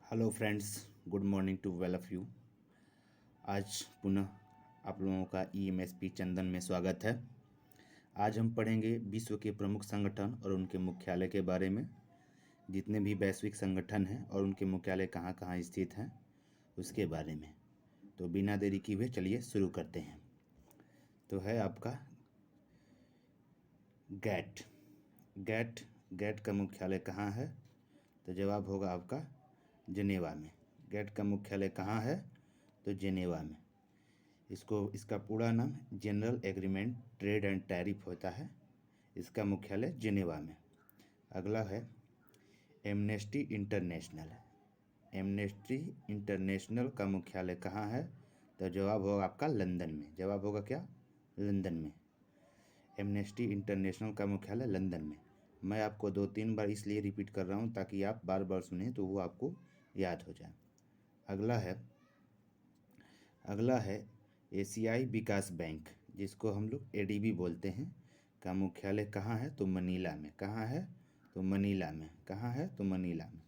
Hello friends, good morning to well of you. आज पुनः आप लोगों का EMSP चंदन में स्वागत है। आज हम पढ़ेंगे विश्व के प्रमुख संगठन और उनके मुख्यालय के बारे में। जितने भी वैश्विक संगठन हैं और उनके मुख्यालय कहाँ कहाँ स्थित हैं उसके बारे में। तो बिना देरी किए हुए चलिए शुरू करते हैं। तो है आपका गैट। गैट का मुख्यालय कहाँ है? तो जवाब होगा आपका जिनेवा में। गैट का मुख्यालय कहाँ है? तो जिनेवा में। इसका पूरा नाम general agreement trade and tariff होता है। इसका मुख्यालय जिनेवा में। अगला है एमनेस्टी इंटरनेशनल। एमनेस्टी इंटरनेशनल का मुख्यालय कहाँ है? तो जवाब होगा आपका लंदन में। जवाब होगा क्या? लंदन में। एमनेस्टी इंटरनेशनल का मुख्यालय लंदन में। मैं आपको 2-3 बार इसलिए रिपीट कर रहा हूँ ताकि आप बार बार सुने तो वो आपको याद हो जाए। अगला है एशियाई विकास बैंक, जिसको हम लोग ADB बोलते हैं, का मुख्यालय कहाँ है? तो मनीला में। कहाँ है? तो मनीला में। कहाँ है? तो मनीला में।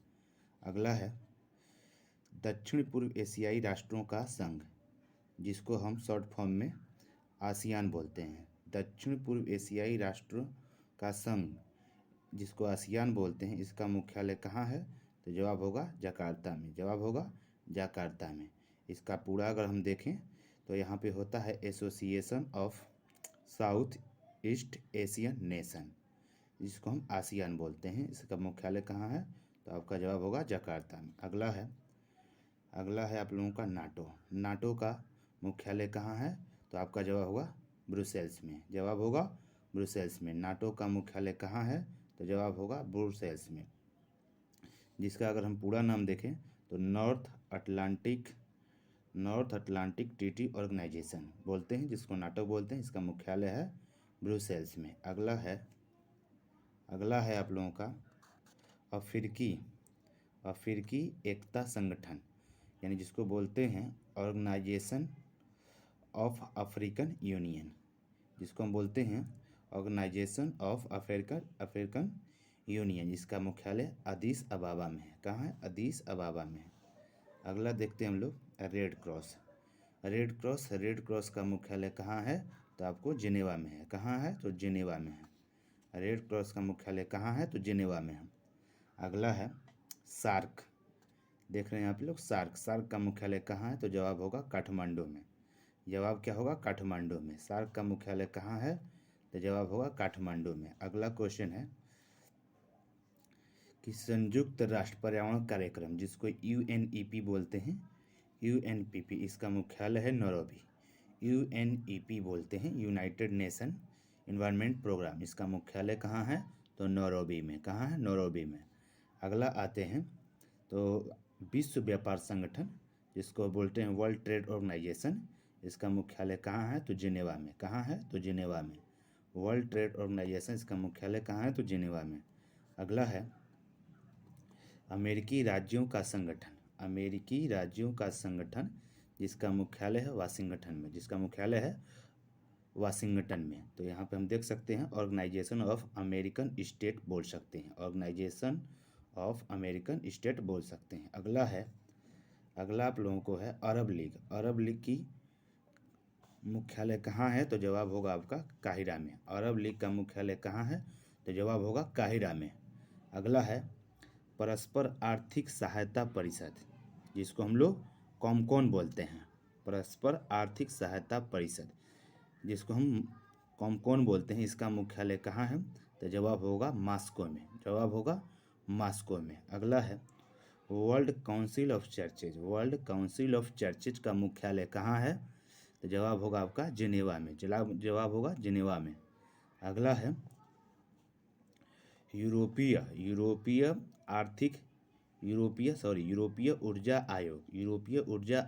अगला है दक्षिण पूर्व एशियाई राष्ट्रों का संघ, जिसको हम शॉर्ट फॉर्म में आसियान बोलते हैं। दक्षिण पूर्व एशियाई राष्ट्रों का संघ, जिसको आसियान बोलते हैं, इसका मुख्यालय कहाँ है? तो जवाब होगा जकार्ता में। जवाब होगा जकार्ता में। इसका पूरा अगर हम देखें तो यहाँ पे होता है association of south east Asian nation, जिसको हम आसियान बोलते हैं। इसका मुख्यालय कहाँ है? तो आपका जवाब होगा जकार्ता में। अगला है आप लोगों का नाटो का मुख्यालय कहाँ है? तो आपका जवाब होगा ब्रुसेल्स में। जवाब होगा ब्रुसेल्स में। नाटो का मुख्यालय कहाँ है? तो जवाब होगा ब्रुसेल्स में। जिसका अगर हम पूरा नाम देखें तो नॉर्थ अटलांटिक ट्रीटी ऑर्गेनाइजेशन बोलते हैं, जिसको नाटो बोलते हैं। इसका मुख्यालय है ब्रुसेल्स में। अगला है आप लोगों का अफ्रीकी एकता संगठन, यानी जिसको बोलते हैं ऑर्गेनाइजेशन ऑफ अफ्रीकन यूनियन, जिसको हम बोलते हैं ऑर्गेनाइजेशन ऑफ अफ्रीकन यूनियन। जिसका मुख्यालय अदीस अबाबा में है। कहाँ है? अदीस अबाबा में है। अगला देखते हैं हम लोग रेड क्रॉस का मुख्यालय कहाँ है? तो आपको जिनेवा में है। कहाँ है? तो जिनेवा में है। रेड क्रॉस का मुख्यालय कहाँ है? तो जिनेवा में है। अगला है सार्क। देख रहे हैं आप लोग सार्क का मुख्यालय कहाँ है? तो जवाब होगा काठमांडू में। जवाब क्या होगा? काठमांडू में। सार्क का मुख्यालय कहाँ है? तो जवाब होगा काठमांडू में। अगला क्वेश्चन है कि संयुक्त राष्ट्र पर्यावरण कार्यक्रम, जिसको UNEP बोलते हैं, UNPP, इसका मुख्यालय है नैरोबी। UNEP बोलते हैं यूनाइटेड नेशन इन्वायरमेंट प्रोग्राम। इसका मुख्यालय कहाँ है? तो नैरोबी में। कहाँ है? नैरोबी में। अगला आते हैं तो विश्व व्यापार संगठन, जिसको बोलते हैं वर्ल्ड ट्रेड ऑर्गेनाइजेशन, इसका मुख्यालय कहाँ है? तो जिनेवा में। कहाँ है? तो जिनेवा में। वर्ल्ड ट्रेड ऑर्गेनाइजेशन, इसका मुख्यालय कहाँ है? तो जिनेवा में। अगला है अमेरिकी राज्यों का संगठन, जिसका मुख्यालय है वाशिंगटन में। तो यहाँ पे हम देख सकते हैं ऑर्गेनाइजेशन ऑफ अमेरिकन स्टेट बोल सकते हैं। ऑर्गेनाइजेशन ऑफ अमेरिकन स्टेट बोल सकते हैं। अगला आप लोगों को है अरब लीग की मुख्यालय कहाँ है? तो जवाब होगा आपका काहिरा में। अरब लीग का मुख्यालय कहाँ है? तो जवाब होगा काहिरा में। अगला है परस्पर आर्थिक सहायता परिषद, जिसको हम लोग कॉमकॉन बोलते हैं। परस्पर आर्थिक सहायता परिषद, जिसको हम कॉमकॉन बोलते हैं, इसका मुख्यालय कहाँ है? तो जवाब होगा मॉस्को में। जवाब होगा मॉस्को में। अगला है वर्ल्ड काउंसिल ऑफ चर्चेज का मुख्यालय कहाँ है? तो जवाब होगा आपका जिनेवा में। जवाब होगा जिनेवा में। अगला है यूरोपीय ऊर्जा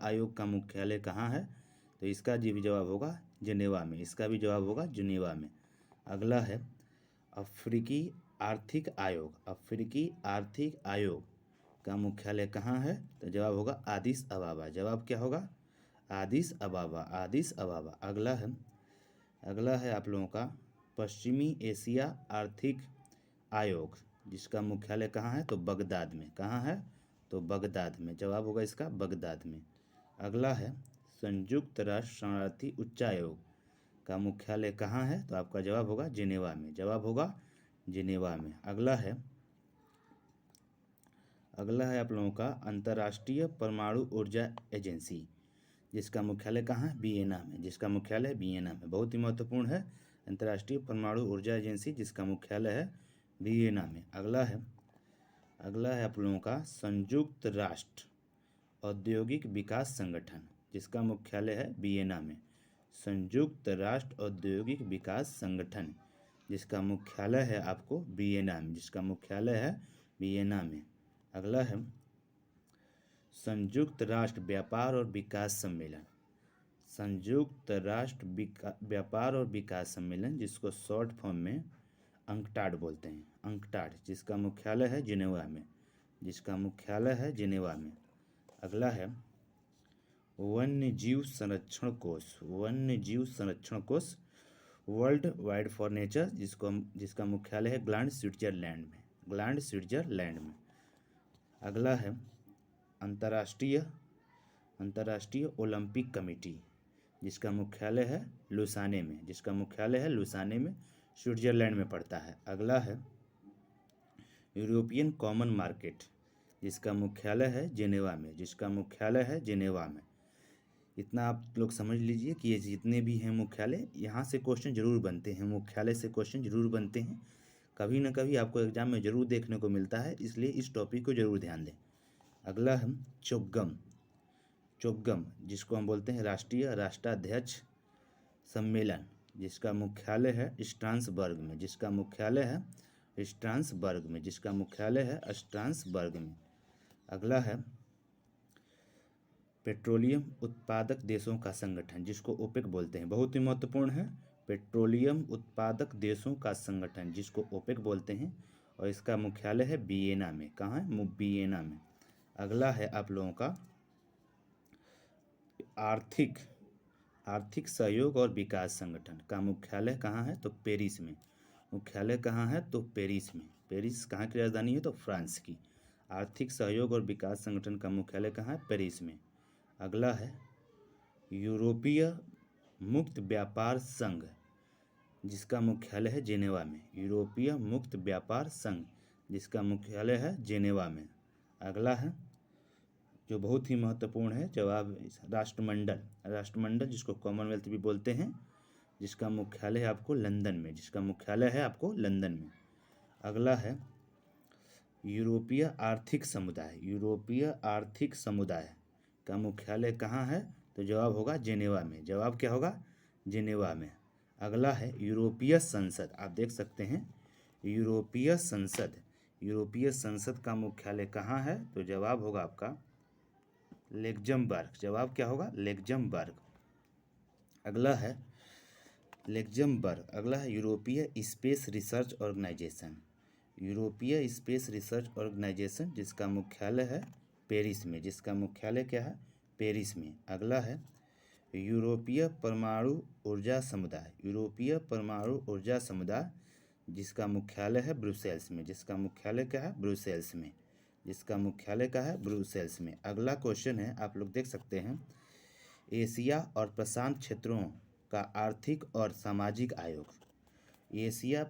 आयोग का मुख्यालय कहाँ है? तो इसका भी जवाब होगा जिनेवा में। इसका भी जवाब होगा जिनेवा में। अगला है अफ्रीकी आर्थिक आयोग का मुख्यालय कहाँ है? तो जवाब होगा आदिस अबाबा। जवाब क्या होगा? आदिस अबाबा। अगला है आप लोगों का पश्चिमी एशिया आर्थिक आयोग, जिसका मुख्यालय कहाँ है? तो बगदाद में। कहाँ है? तो बगदाद में। जवाब होगा इसका बगदाद में। अगला है संयुक्त राष्ट्र शरणार्थी उच्चायोग का मुख्यालय कहाँ है? तो आपका जवाब होगा जिनेवा में। जवाब होगा जिनेवा में। अगला है आप लोगों का अंतर्राष्ट्रीय परमाणु ऊर्जा एजेंसी, जिसका मुख्यालय कहाँ है? वियना में। जिसका मुख्यालय वियना में। बहुत ही महत्वपूर्ण है अंतर्राष्ट्रीय परमाणु ऊर्जा एजेंसी, जिसका मुख्यालय है वियना में। अगला है आप लोगों का संयुक्त राष्ट्र औद्योगिक विकास संगठन, जिसका मुख्यालय है वियना में। संयुक्त राष्ट्र औद्योगिक विकास संगठन, जिसका मुख्यालय है आपको वियना में। जिसका मुख्यालय है वियना में। अगला है संयुक्त राष्ट्र व्यापार और विकास सम्मेलन। संयुक्त राष्ट्र व्यापार और विकास सम्मेलन, जिसको शॉर्ट फॉर्म में अंकटाड बोलते हैं। अंकटाड, जिसका मुख्यालय है जिनेवा में। जिसका मुख्यालय है जिनेवा में। अगला है वन्य जीव संरक्षण कोष। वन्य जीव संरक्षण कोष वर्ल्ड वाइड फॉर नेचर, जिसका मुख्यालय है ग्लांड स्विट्जरलैंड में। ग्लांड स्विट्जरलैंड में। अगला है अंतर्राष्ट्रीय ओलंपिक कमेटी, जिसका मुख्यालय है लुसाने में। जिसका मुख्यालय है लुसाने में, स्विट्जरलैंड में पड़ता है। अगला है यूरोपियन कॉमन मार्केट, जिसका मुख्यालय है जिनेवा में। जिसका मुख्यालय है जिनेवा में। इतना आप लोग समझ लीजिए कि ये जितने भी हैं मुख्यालय, यहाँ से क्वेश्चन जरूर बनते हैं। मुख्यालय से क्वेश्चन जरूर बनते हैं। कभी ना कभी आपको एग्जाम में जरूर देखने को मिलता है, इसलिए इस टॉपिक को जरूर ध्यान दें। अगला है चोगम, जिसको हम बोलते हैं राष्ट्राध्यक्ष सम्मेलन, जिसका मुख्यालय है स्ट्रासबर्ग में। जिसका मुख्यालय है स्ट्रासबर्ग में। जिसका मुख्यालय है स्ट्रासबर्ग में। अगला है पेट्रोलियम उत्पादक देशों का संगठन, जिसको ओपेक बोलते हैं। बहुत ही महत्वपूर्ण है पेट्रोलियम उत्पादक देशों का संगठन, जिसको ओपेक बोलते हैं, और इसका मुख्यालय है वियना में। कहाँ है? वियना में। अगला है आप लोगों का आर्थिक सहयोग और विकास संगठन का मुख्यालय कहाँ है? तो पेरिस में। मुख्यालय कहाँ है? तो पेरिस में। पेरिस कहाँ की राजधानी है? तो फ्रांस की। आर्थिक सहयोग और विकास संगठन का मुख्यालय कहाँ है? पेरिस में। अगला है यूरोपीय मुक्त व्यापार संघ, जिसका मुख्यालय है जेनेवा में। यूरोपीय मुक्त व्यापार संघ, जिसका मुख्यालय है जेनेवा में। अगला है जो बहुत ही महत्वपूर्ण है जवाब राष्ट्रमंडल, जिसको कॉमनवेल्थ भी बोलते हैं, जिसका मुख्यालय है आपको लंदन में। जिसका मुख्यालय है आपको लंदन में। अगला है यूरोपीय आर्थिक समुदाय का मुख्यालय कहाँ है? तो जवाब होगा जेनेवा में। जवाब क्या होगा? जेनेवा में। अगला है यूरोपीय संसद। आप देख सकते हैं यूरोपीय संसद का मुख्यालय कहाँ है? तो जवाब होगा आपका लग्जमबर्ग। जवाब क्या होगा? लग्जमबर्ग। अगला है यूरोपीय स्पेस रिसर्च ऑर्गेनाइजेशन, जिसका मुख्यालय है पेरिस में। जिसका मुख्यालय क्या है? पेरिस में। अगला है यूरोपीय परमाणु ऊर्जा समुदाय, जिसका मुख्यालय है ब्रुसेल्स में। जिसका मुख्यालय क्या है? ब्रुसेल्स में। जिसका मुख्यालय क्या है? ब्रुसेल्स में। अगला क्वेश्चन है, आप लोग देख सकते हैं एशिया और प्रशांत क्षेत्रों का आर्थिक और सामाजिक आयोग। एशिया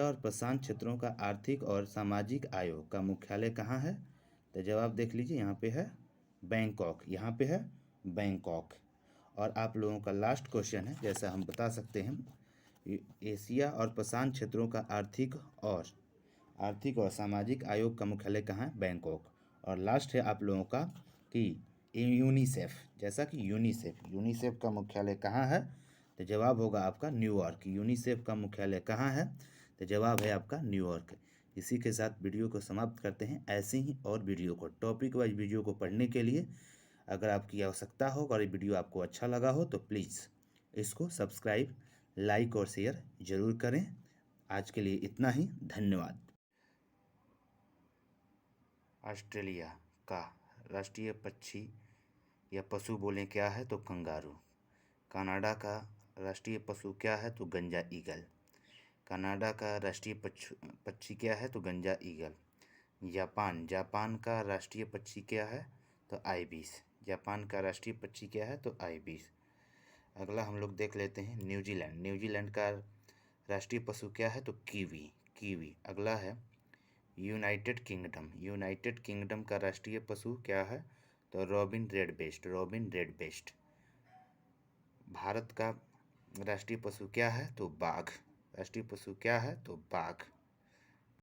और प्रशांत क्षेत्रों का आर्थिक और सामाजिक आयोग का मुख्यालय कहाँ है? तो जवाब देख लीजिए, यहाँ पे है बैंकॉक। यहाँ पे है बैंकॉक। और आप लोगों का लास्ट क्वेश्चन है, जैसा हम बता सकते हैं एशिया और प्रशांत क्षेत्रों का आर्थिक और सामाजिक आयोग का मुख्यालय कहाँ है? बैंकॉक। और लास्ट है आप लोगों का कि यूनिसेफ, जैसा कि यूनिसेफ का मुख्यालय कहाँ है? तो जवाब होगा आपका न्यूयॉर्क। यूनिसेफ का मुख्यालय कहाँ है? तो जवाब है आपका न्यूयॉर्क। इसी के साथ वीडियो को समाप्त करते हैं। ऐसे ही और वीडियो को, टॉपिक वाइज वीडियो को पढ़ने के लिए अगर आपकी आवश्यकता हो और ये वीडियो आपको अच्छा लगा हो तो प्लीज़ इसको सब्सक्राइब, लाइक और शेयर ज़रूर करें। आज के लिए इतना ही। धन्यवाद। ऑस्ट्रेलिया का राष्ट्रीय पक्षी या पशु बोलें क्या है? तो कंगारू। कनाडा का राष्ट्रीय पशु क्या है? तो गंजा ईगल। कनाडा का राष्ट्रीय पक्षी क्या है? तो गंजा ईगल। जापान, जापान का राष्ट्रीय पक्षी क्या है? तो आइबिस। जापान का राष्ट्रीय पक्षी क्या है? तो आइबिस। अगला हम लोग देख लेते हैं न्यूजीलैंड। न्यूजीलैंड का राष्ट्रीय पशु क्या है? तो कीवी, कीवी। अगला है यूनाइटेड किंगडम। यूनाइटेड किंगडम का राष्ट्रीय पशु क्या है? तो रॉबिन रेडबेस्ट, रॉबिन रेडबेस्ट। भारत का राष्ट्रीय पशु क्या है? तो बाघ। राष्ट्रीय पशु क्या है? तो बाघ।